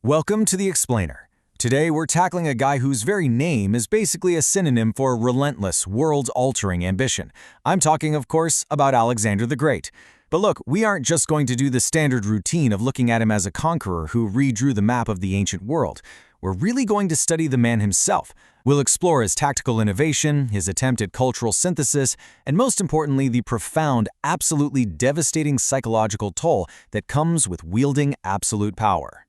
Welcome to The Explainer. Today we're tackling a guy whose very name is basically a synonym for relentless, world-altering ambition. I'm talking, of course, about Alexander the Great. But look, we aren't just going to do the standard routine of looking at him as a conqueror who redrew the map of the ancient world. We're really going to study the man himself. We'll explore his tactical innovation, his attempt at cultural synthesis, and most importantly, the profound, absolutely devastating psychological toll that comes with wielding absolute power.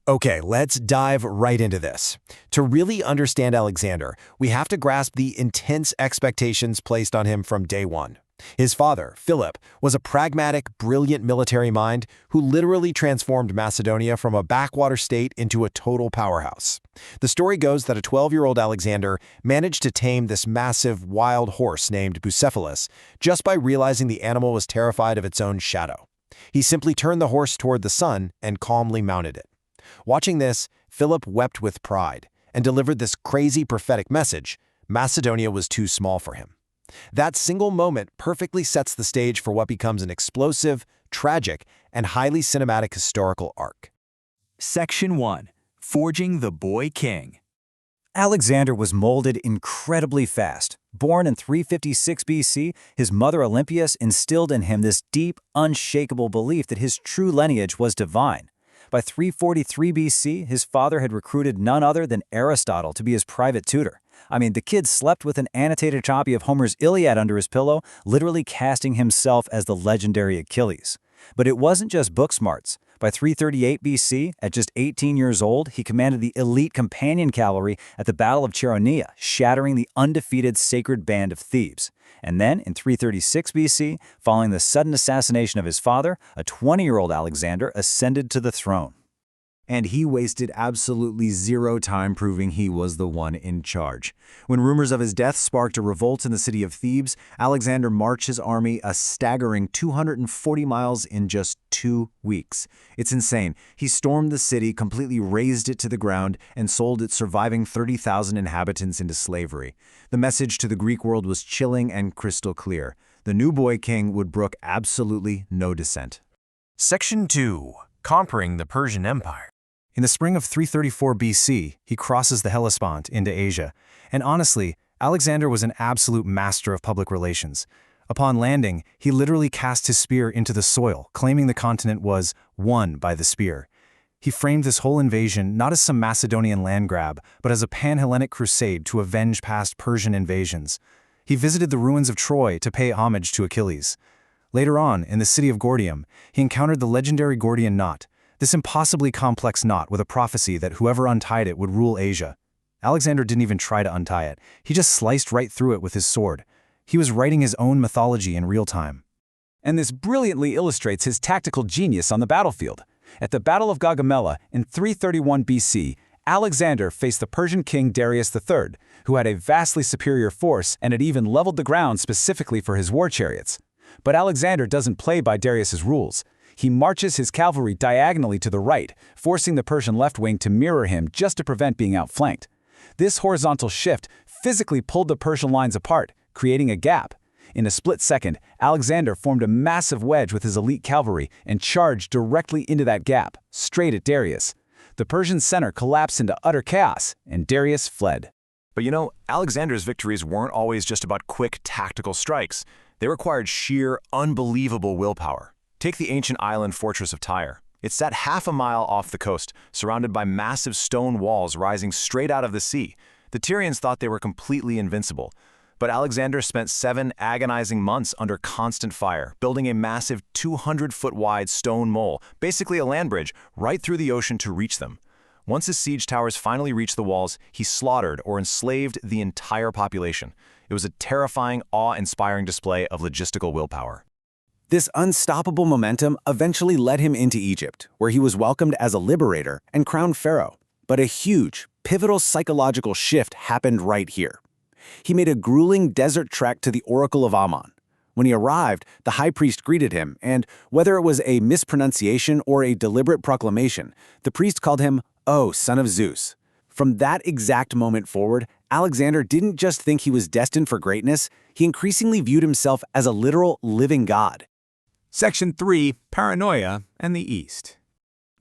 Okay, let's dive right into this. To really understand Alexander, we have to grasp the intense expectations placed on him from day one. His father, Philip, was a pragmatic, brilliant military mind who literally transformed Macedonia from a backwater state into a total powerhouse. The story goes that a 12-year-old Alexander managed to tame this massive, wild horse named Bucephalus just by realizing the animal was terrified of its own shadow. He simply turned the horse toward the sun and calmly mounted it. Watching this, Philip wept with pride and delivered this crazy prophetic message: Macedonia was too small for him. That single moment perfectly sets the stage for what becomes an explosive, tragic, and highly cinematic historical arc. Section 1. Forging the Boy King. Alexander was molded incredibly fast. Born in 356 BC, his mother Olympias instilled in him this deep, unshakable belief that his true lineage was divine. By 343 BC, his father had recruited none other than Aristotle to be his private tutor. I mean, the kid slept with an annotated copy of Homer's Iliad under his pillow, literally casting himself as the legendary Achilles. But it wasn't just book smarts. By 338 BC, at just 18 years old, he commanded the elite companion cavalry at the Battle of Chaeronea, shattering the undefeated sacred band of Thebes. And then, in 336 BC, following the sudden assassination of his father, a 20-year-old Alexander ascended to the throne. And he wasted absolutely zero time proving he was the one in charge. When rumors of his death sparked a revolt in the city of Thebes, Alexander marched his army a staggering 240 miles in just 2 weeks. It's insane. He stormed the city, completely razed it to the ground, and sold its surviving 30,000 inhabitants into slavery. The message to the Greek world was chilling and crystal clear. The new boy king would brook absolutely no dissent. Section 2. Conquering the Persian Empire. In the spring of 334 BC, he crosses the Hellespont into Asia. And honestly, Alexander was an absolute master of public relations. Upon landing, he literally cast his spear into the soil, claiming the continent was won by the spear. He framed this whole invasion not as some Macedonian land grab, but as a pan-Hellenic crusade to avenge past Persian invasions. He visited the ruins of Troy to pay homage to Achilles. Later on, in the city of Gordium, he encountered the legendary Gordian knot, this impossibly complex knot with a prophecy that whoever untied it would rule Asia. Alexander didn't even try to untie it. He just sliced right through it with his sword. He was writing his own mythology in real time. And this brilliantly illustrates his tactical genius on the battlefield. At the Battle of Gaugamela in 331 BC, Alexander faced the Persian king Darius III, who had a vastly superior force and had even leveled the ground specifically for his war chariots. But Alexander doesn't play by Darius's rules. He marches his cavalry diagonally to the right, forcing the Persian left wing to mirror him just to prevent being outflanked. This horizontal shift physically pulled the Persian lines apart, creating a gap. In a split second, Alexander formed a massive wedge with his elite cavalry and charged directly into that gap, straight at Darius. The Persian center collapsed into utter chaos, and Darius fled. But you know, Alexander's victories weren't always just about quick tactical strikes. They required sheer, unbelievable willpower. Take the ancient island fortress of Tyre. It sat half a mile off the coast, surrounded by massive stone walls rising straight out of the sea. The Tyrians thought they were completely invincible. But Alexander spent 7 agonizing months under constant fire, building a massive 200-foot-wide stone mole, basically a land bridge, right through the ocean to reach them. Once his siege towers finally reached the walls, he slaughtered or enslaved the entire population. It was a terrifying, awe-inspiring display of logistical willpower. This unstoppable momentum eventually led him into Egypt, where he was welcomed as a liberator and crowned pharaoh. But a huge, pivotal psychological shift happened right here. He made a grueling desert trek to the Oracle of Ammon. When he arrived, the high priest greeted him, and whether it was a mispronunciation or a deliberate proclamation, the priest called him, "Oh, son of Zeus." From that exact moment forward, Alexander didn't just think he was destined for greatness, he increasingly viewed himself as a literal living god. Section 3. Paranoia and the East.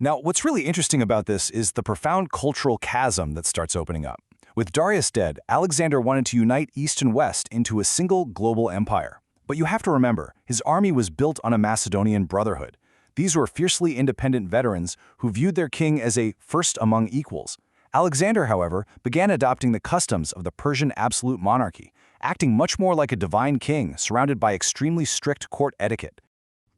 Now, what's really interesting about this is the profound cultural chasm that starts opening up. With Darius dead, Alexander wanted to unite East and West into a single global empire. But you have to remember, his army was built on a Macedonian brotherhood. These were fiercely independent veterans who viewed their king as a first among equals. Alexander, however, began adopting the customs of the Persian absolute monarchy, acting much more like a divine king surrounded by extremely strict court etiquette.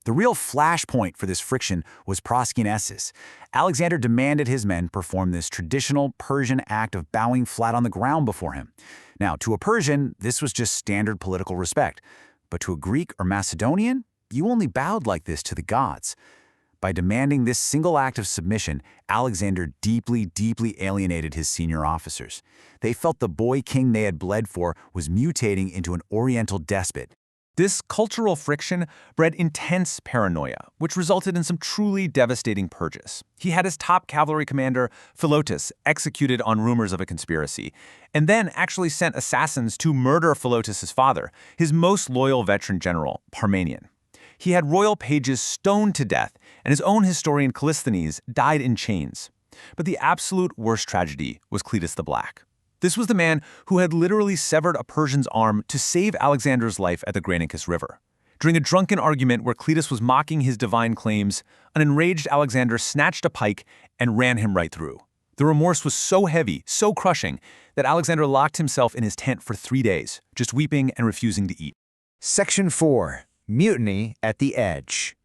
The real flashpoint for this friction was Proskynesis. Alexander demanded his men perform this traditional Persian act of bowing flat on the ground before him. Now, to a Persian, this was just standard political respect. But to a Greek or Macedonian, you only bowed like this to the gods. By demanding this single act of submission, Alexander deeply alienated his senior officers. They felt the boy king they had bled for was mutating into an oriental despot. This cultural friction bred intense paranoia, which resulted in some truly devastating purges. He had his top cavalry commander, Philotas, executed on rumors of a conspiracy, and then actually sent assassins to murder Philotas' father, his most loyal veteran general, Parmenion. He had royal pages stoned to death, and his own historian Callisthenes died in chains. But the absolute worst tragedy was Cletus the Black. This was the man who had literally severed a Persian's arm to save Alexander's life at the Granicus River. During a drunken argument where Cletus was mocking his divine claims, an enraged Alexander snatched a pike and ran him right through. The remorse was so heavy, so crushing, that Alexander locked himself in his tent for 3 days, just weeping and refusing to eat. Section 4. Mutiny at the Edge.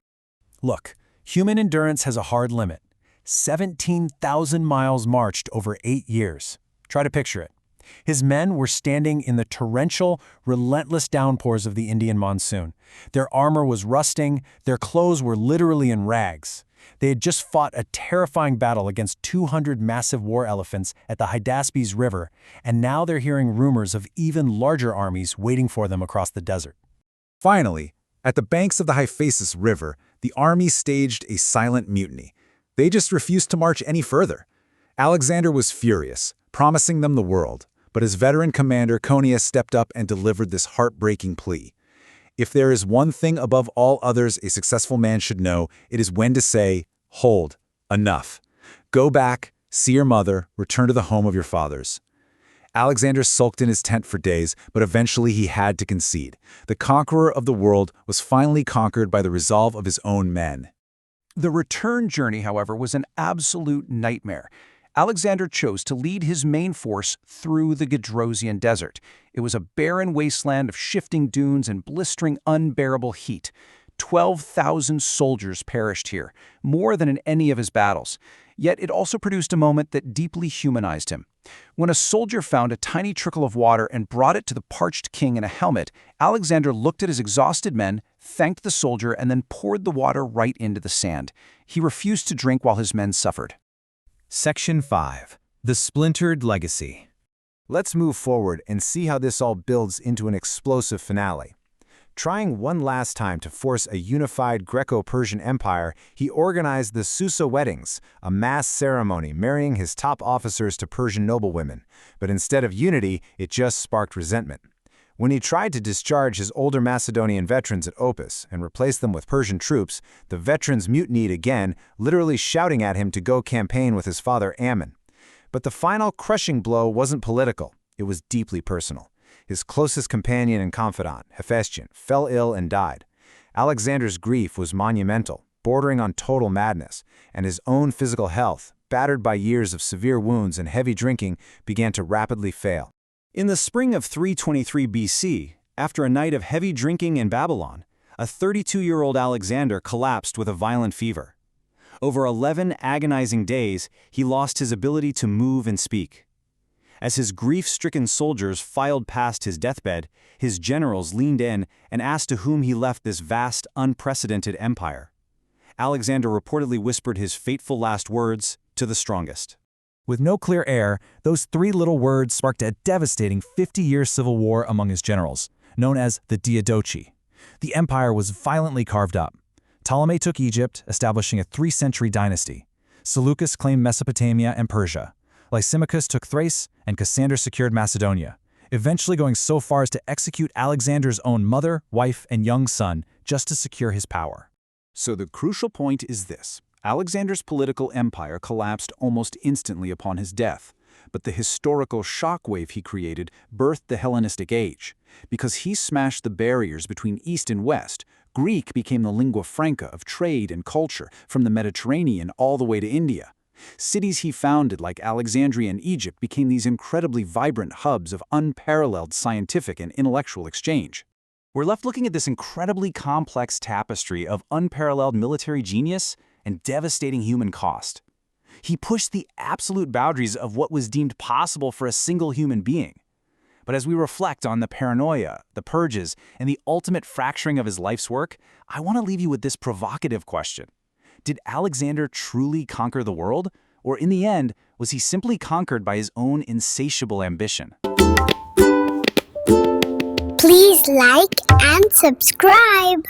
Look, human endurance has a hard limit. 17,000 miles marched over 8 years. Try to picture it. His men were standing in the torrential, relentless downpours of the Indian monsoon. Their armor was rusting, their clothes were literally in rags. They had just fought a terrifying battle against 200 massive war elephants at the Hydaspes River, and now they're hearing rumors of even larger armies waiting for them across the desert. Finally, at the banks of the Hyphasis River, the army staged a silent mutiny. They just refused to march any further. Alexander was furious, promising them the world, but his veteran commander Conius stepped up and delivered this heartbreaking plea. If there is one thing above all others a successful man should know, it is when to say, "Hold, enough. Go back, see your mother, return to the home of your fathers." Alexander sulked in his tent for days, but eventually he had to concede. The conqueror of the world was finally conquered by the resolve of his own men. The return journey, however, was an absolute nightmare. Alexander chose to lead his main force through the Gedrosian Desert. It was a barren wasteland of shifting dunes and blistering, unbearable heat. 12,000 soldiers perished here, more than in any of his battles. Yet it also produced a moment that deeply humanized him. When a soldier found a tiny trickle of water and brought it to the parched king in a helmet, Alexander looked at his exhausted men, thanked the soldier, and then poured the water right into the sand. He refused to drink while his men suffered. Section 5. The Splintered Legacy. Let's move forward and see how this all builds into an explosive finale. Trying one last time to force a unified Greco-Persian empire, he organized the Susa weddings, a mass ceremony marrying his top officers to Persian noblewomen. But instead of unity, it just sparked resentment. When he tried to discharge his older Macedonian veterans at Opus and replace them with Persian troops, the veterans mutinied again, literally shouting at him to go campaign with his father Ammon. But the final crushing blow wasn't political, it was deeply personal. His closest companion and confidant, Hephaestion, fell ill and died. Alexander's grief was monumental, bordering on total madness, and his own physical health, battered by years of severe wounds and heavy drinking, began to rapidly fail. In the spring of 323 BC, after a night of heavy drinking in Babylon, a 32-year-old Alexander collapsed with a violent fever. Over 11 agonizing days, he lost his ability to move and speak. As his grief-stricken soldiers filed past his deathbed, his generals leaned in and asked to whom he left this vast, unprecedented empire. Alexander reportedly whispered his fateful last words, "To the strongest." With no clear heir, those 3 little words sparked a devastating 50-year civil war among his generals, known as the Diadochi. The empire was violently carved up. Ptolemy took Egypt, establishing a 3-century dynasty. Seleucus claimed Mesopotamia and Persia. Lysimachus took Thrace, and Cassander secured Macedonia, eventually going so far as to execute Alexander's own mother, wife, and young son just to secure his power. So the crucial point is this. Alexander's political empire collapsed almost instantly upon his death, but the historical shockwave he created birthed the Hellenistic Age. Because he smashed the barriers between East and West, Greek became the lingua franca of trade and culture from the Mediterranean all the way to India. Cities he founded like Alexandria and Egypt became these incredibly vibrant hubs of unparalleled scientific and intellectual exchange. We're left looking at this incredibly complex tapestry of unparalleled military genius and devastating human cost. He pushed the absolute boundaries of what was deemed possible for a single human being. But as we reflect on the paranoia, the purges, and the ultimate fracturing of his life's work, I want to leave you with this provocative question. Did Alexander truly conquer the world? Or in the end, was he simply conquered by his own insatiable ambition? Please like and subscribe.